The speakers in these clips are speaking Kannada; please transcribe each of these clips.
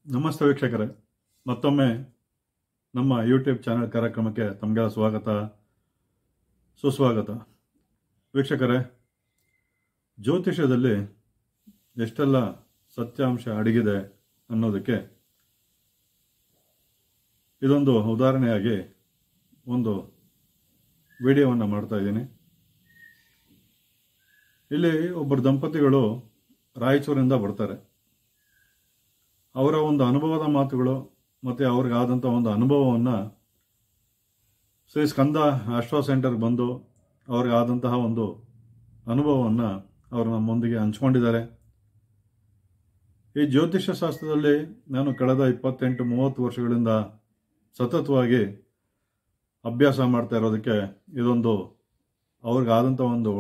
ನಮಸ್ತೆ ವೀಕ್ಷಕರೇ, ಮತ್ತೊಮ್ಮೆ ನಮ್ಮ ಯೂಟ್ಯೂಬ್ ಚಾನೆಲ್ ಕಾರ್ಯಕ್ರಮಕ್ಕೆ ತಮಗೆಲ್ಲ ಸ್ವಾಗತ ಸುಸ್ವಾಗತ. ವೀಕ್ಷಕರೇ, ಜ್ಯೋತಿಷ್ಯದಲ್ಲಿ ಎಷ್ಟೆಲ್ಲ ಸತ್ಯಾಂಶ ಅಡಗಿದೆ ಅನ್ನೋದಕ್ಕೆ ಇದೊಂದು ಉದಾಹರಣೆಯಾಗಿ ಒಂದು ವಿಡಿಯೋವನ್ನು ಮಾಡ್ತಾ ಇದ್ದೀನಿ. ಇಲ್ಲಿ ಒಬ್ಬರು ದಂಪತಿಗಳು ರಾಯಚೂರಿಂದ ಬರ್ತಾರೆ. ಅವರ ಒಂದು ಅನುಭವದ ಮಾತುಗಳು ಮತ್ತು ಅವ್ರಿಗಾದಂಥ ಒಂದು ಅನುಭವವನ್ನು ಶ್ರೀ ಸ್ಕಂದ ಆಸ್ಟ್ರೋ ಸೆಂಟರ್ಗೆ ಬಂದು ಅವ್ರಿಗಾದಂತಹ ಒಂದು ಅನುಭವವನ್ನು ಅವರು ನಮ್ಮೊಂದಿಗೆ ಹಂಚ್ಕೊಂಡಿದ್ದಾರೆ. ಈ ಜ್ಯೋತಿಷ್ಯ ಶಾಸ್ತ್ರದಲ್ಲಿ ನಾನು ಕಳೆದ 28-30 ವರ್ಷಗಳಿಂದ ಸತತವಾಗಿ ಅಭ್ಯಾಸ ಮಾಡ್ತಾ ಇರೋದಕ್ಕೆ ಇದೊಂದು ಅವ್ರಿಗಾದಂಥ ಒಂದು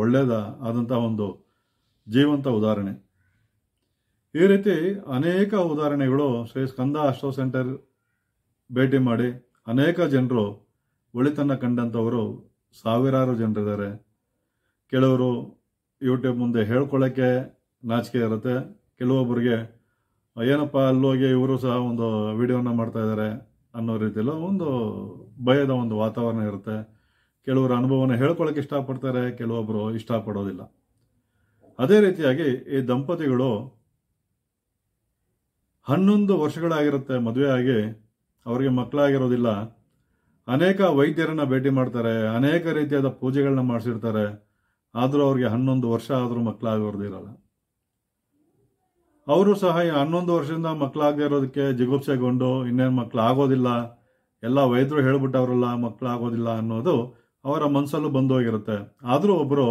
ಆದಂಥ ಒಂದು ಜೀವಂತ ಉದಾಹರಣೆ. ಈ ರೀತಿ ಅನೇಕ ಉದಾಹರಣೆಗಳು ಶ್ರೀ ಸ್ಕಂದ ಆಸ್ಟ್ರೋ ಸೆಂಟರ್ ಭೇಟಿ ಮಾಡಿ ಅನೇಕ ಜನರು ಒಳಿತನ್ನು ಕಂಡಂಥವರು ಸಾವಿರಾರು ಜನರಿದ್ದಾರೆ. ಕೆಲವರು ಯೂಟ್ಯೂಬ್ ಮುಂದೆ ಹೇಳ್ಕೊಳ್ಳೋಕ್ಕೆ ನಾಚಿಕೆ ಇರುತ್ತೆ. ಕೆಲವೊಬ್ಬರಿಗೆ ಏನಪ್ಪ ಅಲ್ಲೋಗಿ ಇವರು ಸಹ ಒಂದು ವಿಡಿಯೋನ ಮಾಡ್ತಾ ಇದ್ದಾರೆ ಅನ್ನೋ ರೀತಿಯಲ್ಲೂ ಒಂದು ಭಯದ ಒಂದು ವಾತಾವರಣ ಇರುತ್ತೆ. ಕೆಲವರು ಅನುಭವನ ಹೇಳ್ಕೊಳ್ಳೋಕೆ ಇಷ್ಟಪಡ್ತಾರೆ, ಕೆಲವೊಬ್ಬರು ಇಷ್ಟಪಡೋದಿಲ್ಲ. ಅದೇ ರೀತಿಯಾಗಿ ಈ ದಂಪತಿಗಳು 11 ವರ್ಷಗಳಾಗಿರುತ್ತೆ ಮದುವೆ ಆಗಿ, ಅವರಿಗೆ ಮಕ್ಕಳಾಗಿರೋದಿಲ್ಲ. ಅನೇಕ ವೈದ್ಯರನ್ನ ಭೇಟಿ ಮಾಡ್ತಾರೆ, ಅನೇಕ ರೀತಿಯಾದ ಪೂಜೆಗಳನ್ನ ಮಾಡಿಸಿರ್ತಾರೆ. ಆದರೂ ಅವ್ರಿಗೆ 11 ವರ್ಷ ಆದರೂ ಮಕ್ಕಳಾಗೋದಿರಲ್ಲ. ಅವರು ಸಹ 11 ವರ್ಷದಿಂದ ಮಕ್ಕಳಾಗದೇ ಇರೋದಕ್ಕೆ ಜಿಗುಪ್ಸೆಗೊಂಡು ಇನ್ನೇನು ಮಕ್ಕಳಾಗೋದಿಲ್ಲ, ಎಲ್ಲ ವೈದ್ಯರು ಹೇಳ್ಬಿಟ್ಟವ್ರಲ್ಲ ಮಕ್ಕಳಾಗೋದಿಲ್ಲ ಅನ್ನೋದು ಅವರ ಮನಸ್ಸಲ್ಲೂ ಬಂದೋಗಿರುತ್ತೆ. ಆದರೂ ಒಬ್ಬರು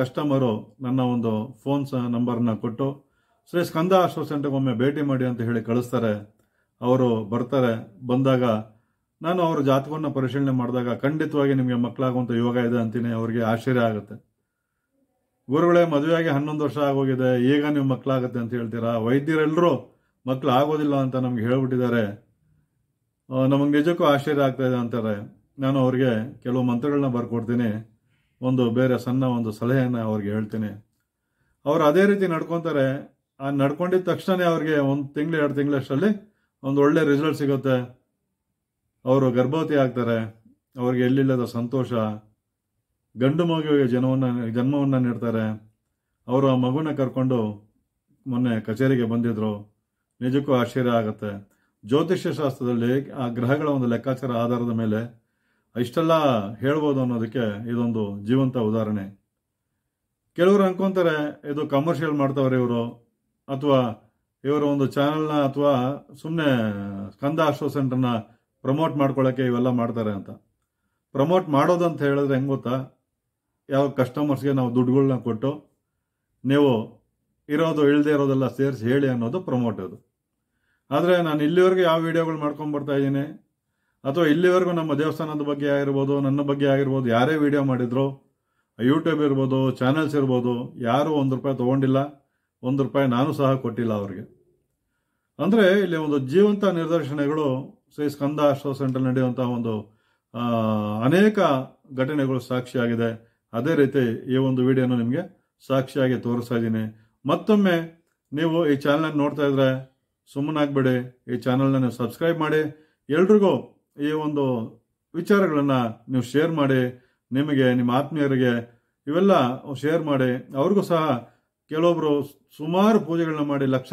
ಕಸ್ಟಮರು ನನ್ನ ಒಂದು ಫೋನ್ ನಂಬರ್ನ ಕೊಟ್ಟು ಶ್ರೀ ಸ್ಕಂದ ಆಸ್ಟ್ರೋ ಸೆಂಟರ್ಗೆ ಒಮ್ಮೆ ಭೇಟಿ ಮಾಡಿ ಅಂತ ಹೇಳಿ ಕಳಿಸ್ತಾರೆ. ಅವರು ಬರ್ತಾರೆ. ಬಂದಾಗ ನಾನು ಅವರ ಜಾತಕವನ್ನು ಪರಿಶೀಲನೆ ಮಾಡಿದಾಗ ಖಂಡಿತವಾಗಿ ನಿಮಗೆ ಮಕ್ಕಳಾಗುವಂಥ ಯೋಗ ಇದೆ ಅಂತೀನಿ. ಅವರಿಗೆ ಆಶ್ಚರ್ಯ ಆಗುತ್ತೆ. ಗುರುಗಳೇ, ಮದುವೆಯಾಗಿ 11 ವರ್ಷ ಆಗೋಗಿದೆ, ಈಗ ನೀವು ಮಕ್ಕಳಾಗುತ್ತೆ ಅಂತ ಹೇಳ್ತೀರಾ? ವೈದ್ಯರೆಲ್ಲರೂ ಮಕ್ಕಳು ಆಗೋದಿಲ್ಲ ಅಂತ ನಮ್ಗೆ ಹೇಳ್ಬಿಟ್ಟಿದ್ದಾರೆ. ನಮಗೆ ನಿಜಕ್ಕೂ ಆಶ್ಚರ್ಯ ಆಗ್ತಾ ಇದೆ ಅಂತಾರೆ. ನಾನು ಅವ್ರಿಗೆ ಕೆಲವು ಮಂತ್ರಗಳನ್ನ ಬರ್ಕೊಡ್ತೀನಿ, ಒಂದು ಬೇರೆ ಸಣ್ಣ ಒಂದು ಸಲಹೆಯನ್ನು ಅವ್ರಿಗೆ ಹೇಳ್ತೀನಿ. ಅವ್ರು ಅದೇ ರೀತಿ ನಡ್ಕೊತಾರೆ. ನಡ್ಕೊಂಡಿದ್ದ ತಕ್ಷಣ ಅವ್ರಿಗೆ 1 ತಿಂಗಳು 2 ತಿಂಗಳಷ್ಟರಲ್ಲಿ ಒಂದು ಒಳ್ಳೆ ರಿಸಲ್ಟ್ ಸಿಗುತ್ತೆ. ಅವರು ಗರ್ಭವತಿ ಆಗ್ತಾರೆ. ಅವ್ರಿಗೆ ಎಲ್ಲಿಲ್ಲದ ಸಂತೋಷ. ಗಂಡು ಮಗುವಿಗೆ ಜನ್ಮವನ್ನು ನೀಡ್ತಾರೆ. ಅವರು ಆ ಮಗುನ ಕರ್ಕೊಂಡು ಮೊನ್ನೆ ಕಚೇರಿಗೆ ಬಂದಿದ್ರು. ನಿಜಕ್ಕೂ ಆಶ್ಚರ್ಯ ಆಗುತ್ತೆ. ಜ್ಯೋತಿಷ್ಯ ಶಾಸ್ತ್ರದಲ್ಲಿ ಆ ಗ್ರಹಗಳ ಒಂದು ಲೆಕ್ಕಾಚಾರ ಆಧಾರದ ಮೇಲೆ ಇಷ್ಟೆಲ್ಲ ಹೇಳ್ಬೋದು ಅನ್ನೋದಕ್ಕೆ ಇದೊಂದು ಜೀವಂತ ಉದಾಹರಣೆ. ಕೆಲವರು ಅನ್ಕೊಂತಾರೆ ಇದು ಕಮರ್ಷಿಯಲ್ ಮಾಡ್ತಾವ್ರೆ ಇವರು, ಅಥವಾ ಇವರು ಒಂದು ಚಾನಲ್ನ ಅಥವಾ ಸುಮ್ಮನೆ ಸ್ಕಂದ ಆಸ್ಟ್ರೋ ಸೆಂಟರ್ನ ಪ್ರಮೋಟ್ ಮಾಡ್ಕೊಳ್ಳೋಕ್ಕೆ ಇವೆಲ್ಲ ಮಾಡ್ತಾರೆ ಅಂತ. ಪ್ರಮೋಟ್ ಮಾಡೋದಂತ ಹೇಳಿದ್ರೆ ಹೆಂಗೆ ಗೊತ್ತಾ? ಯಾವ ಕಸ್ಟಮರ್ಸ್ಗೆ ನಾವು ದುಡ್ಡುಗಳನ್ನ ಕೊಟ್ಟು ನೀವು ಇರೋದು ಇಳದೇ ಇರೋದೆಲ್ಲ ಸೇರಿಸಿ ಹೇಳಿ ಅನ್ನೋದು ಪ್ರಮೋಟ್. ಅದು ಆದರೆ ನಾನು ಇಲ್ಲಿವರೆಗೂ ಯಾವ ವಿಡಿಯೋಗಳು ಮಾಡ್ಕೊಂಡ್ಬರ್ತಾ ಇದ್ದೀನಿ, ಅಥವಾ ಇಲ್ಲಿವರೆಗೂ ನಮ್ಮ ದೇವಸ್ಥಾನದ ಬಗ್ಗೆ ಆಗಿರ್ಬೋದು, ನನ್ನ ಬಗ್ಗೆ ಆಗಿರ್ಬೋದು, ಯಾರೇ ವಿಡಿಯೋ ಮಾಡಿದ್ರು, ಯೂಟ್ಯೂಬ್ ಇರ್ಬೋದು, ಚಾನೆಲ್ಸ್ ಇರ್ಬೋದು, ಯಾರೂ ₹1 ತೊಗೊಂಡಿಲ್ಲ, ₹1 ನಾನು ಸಹ ಕೊಟ್ಟಿಲ್ಲ ಅವ್ರಿಗೆ. ಅಂದರೆ ಇಲ್ಲಿ ಒಂದು ಜೀವಂತ ನಿದರ್ಶನಗಳು ಶ್ರೀ ಸ್ಕಂದ ಆಸ್ಟ್ರೋ ಸೆಂಟರ್ ನಡೆಯುವಂಥ ಒಂದು ಅನೇಕ ಘಟನೆಗಳು ಸಾಕ್ಷಿಯಾಗಿದೆ. ಅದೇ ರೀತಿ ಈ ಒಂದು ವಿಡಿಯೋನ ನಿಮಗೆ ಸಾಕ್ಷಿಯಾಗಿ ತೋರಿಸ್ತಾ ಇದ್ದೀನಿ. ಮತ್ತೊಮ್ಮೆ ನೀವು ಈ ಚಾನಲ್ನ ನೋಡ್ತಾ ಇದ್ರೆ ಸುಮ್ಮನಾಗಬೇಡಿ, ಈ ಚಾನಲ್ನ ನೀವು ಸಬ್ಸ್ಕ್ರೈಬ್ ಮಾಡಿ. ಎಲ್ರಿಗೂ ಈ ಒಂದು ವಿಚಾರಗಳನ್ನು ನೀವು ಶೇರ್ ಮಾಡಿ. ನಿಮಗೆ, ನಿಮ್ಮ ಆತ್ಮೀಯರಿಗೆ ಇವೆಲ್ಲ ಶೇರ್ ಮಾಡಿ. ಅವ್ರಿಗೂ ಸಹ ಕೆಲವೊಬ್ಬರು ಸುಮಾರು ಪೂಜೆಗಳನ್ನ ಮಾಡಿ ಲಕ್ಷ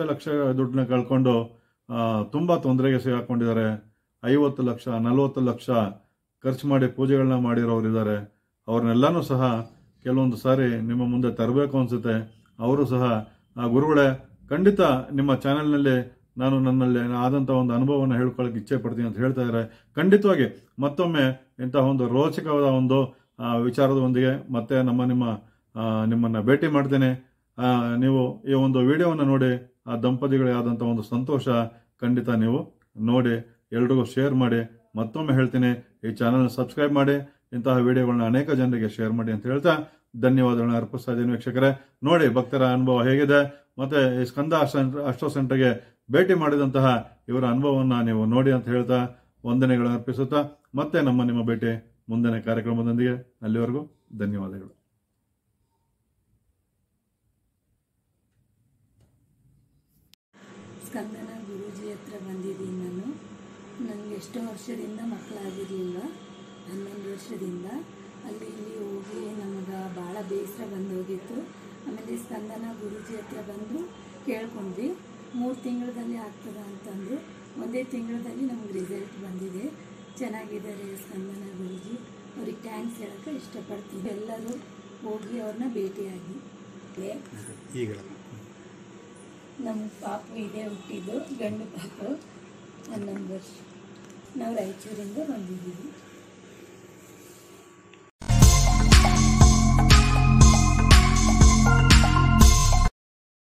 ದುಡ್ಡನ್ನ ಕಳ್ಕೊಂಡು ತುಂಬ ತೊಂದರೆಗೆ ಸಿಗಾಕೊಂಡಿದ್ದಾರೆ. 50 ಲಕ್ಷ 40 ಲಕ್ಷ ಖರ್ಚು ಮಾಡಿ ಪೂಜೆಗಳನ್ನ ಮಾಡಿರೋರಿದ್ದಾರೆ. ಅವ್ರನ್ನೆಲ್ಲನೂ ಸಹ ಕೆಲವೊಂದು ಸಾರಿ ನಿಮ್ಮ ಮುಂದೆ ತರಬೇಕು ಅನಿಸುತ್ತೆ. ಅವರು ಸಹ ಗುರುಗಳೇ, ಖಂಡಿತ ನಿಮ್ಮ ಚಾನೆಲ್ನಲ್ಲಿ ನಾನು ನನ್ನಲ್ಲಿ ಆದಂಥ ಒಂದು ಅನುಭವವನ್ನು ಹೇಳ್ಕೊಳ್ಳೋಕೆ ಇಚ್ಛೆ ಪಡ್ತೀನಿ ಅಂತ ಹೇಳ್ತಾ ಇದ್ದಾರೆ. ಖಂಡಿತವಾಗಿ ಮತ್ತೊಮ್ಮೆ ಇಂತಹ ಒಂದು ರೋಚಕವಾದ ಒಂದು ವಿಚಾರದೊಂದಿಗೆ ಮತ್ತೆ ನಿಮ್ಮನ್ನು ಭೇಟಿ ಮಾಡ್ತೇನೆ. ನೀವು ಈ ಒಂದು ವಿಡಿಯೋವನ್ನು ನೋಡಿ ಆ ದಂಪತಿಗಳಿಗೆ ಆದಂಥ ಒಂದು ಸಂತೋಷ ಖಂಡಿತ ನೀವು ನೋಡಿ ಎಲ್ರಿಗೂ ಶೇರ್ ಮಾಡಿ. ಮತ್ತೊಮ್ಮೆ ಹೇಳ್ತೀನಿ, ಈ ಚಾನಲ್ನ ಸಬ್ಸ್ಕ್ರೈಬ್ ಮಾಡಿ, ಇಂತಹ ವಿಡಿಯೋಗಳನ್ನ ಅನೇಕ ಜನರಿಗೆ ಶೇರ್ ಮಾಡಿ ಅಂತ ಹೇಳ್ತಾ ಧನ್ಯವಾದಗಳನ್ನ ಅರ್ಪಿಸ್ತಾ ಇದ್ದೀನಿ. ವೀಕ್ಷಕರೇ, ನೋಡಿ ಭಕ್ತರ ಅನುಭವ ಹೇಗಿದೆ, ಮತ್ತೆ ಈ ಸ್ಕಂದ ಆಸ್ಟ್ರೋ ಸೆಂಟರ್ಗೆ ಭೇಟಿ ಮಾಡಿದಂತಹ ಇವರ ಅನುಭವವನ್ನು ನೀವು ನೋಡಿ ಅಂತ ಹೇಳ್ತಾ ವಂದನೆಗಳನ್ನು ಅರ್ಪಿಸುತ್ತಾ ಮತ್ತೆ ನಿಮ್ಮ ಭೇಟಿ ಮುಂದಿನ ಕಾರ್ಯಕ್ರಮದೊಂದಿಗೆ. ಅಲ್ಲಿವರೆಗೂ ಧನ್ಯವಾದಗಳು. ಸ್ಕಂದನ ಗುರೂಜಿ ಹತ್ರ ಬಂದಿದ್ದೀನಿ ನಾನು. ನನಗೆ ಎಷ್ಟೋ ವರ್ಷದಿಂದ ಮಕ್ಕಳಾಗಿರಲಿಲ್ಲ, 11 ವರ್ಷದಿಂದ. ಅಲ್ಲಿ ಇಲ್ಲಿ ಹೋಗಿ ನಮಗೆ ಭಾಳ ಬೇಸರ ಬಂದೋಗಿತ್ತು. ಆಮೇಲೆ ಸ್ಪಂದನ ಗುರೂಜಿ ಹತ್ರ ಬಂದು ಕೇಳ್ಕೊಂಡ್ವಿ. 3 ತಿಂಗಳಲ್ಲಿ ಆಗ್ತದೆ ಅಂತಂದು. 1 ತಿಂಗಳಲ್ಲಿ ನಮ್ಗೆ ರಿಸಲ್ಟ್ ಬಂದಿದೆ. ಚೆನ್ನಾಗಿದ್ದಾರೆ ಸ್ಪಂದನ ಗುರೂಜಿ. ಅವ್ರಿಗೆ ಥ್ಯಾಂಕ್ಸ್ ಹೇಳೋಕ್ಕೆ ಇಷ್ಟಪಡ್ತೀವಿ. ಎಲ್ಲರೂ ಹೋಗಿ ಅವ್ರನ್ನ ಭೇಟಿಯಾಗಿ. ಈಗ ನಮ್ಮ ಪಾಪು ಇದೆ ಹುಟ್ಟಿದ್ದು, ಗಂಡು ಪಾಪು 11 ವರ್ಷ. ನಾವು ರಾಯಚೂರಿಂದ ಬಂದಿದ್ದೀವಿ.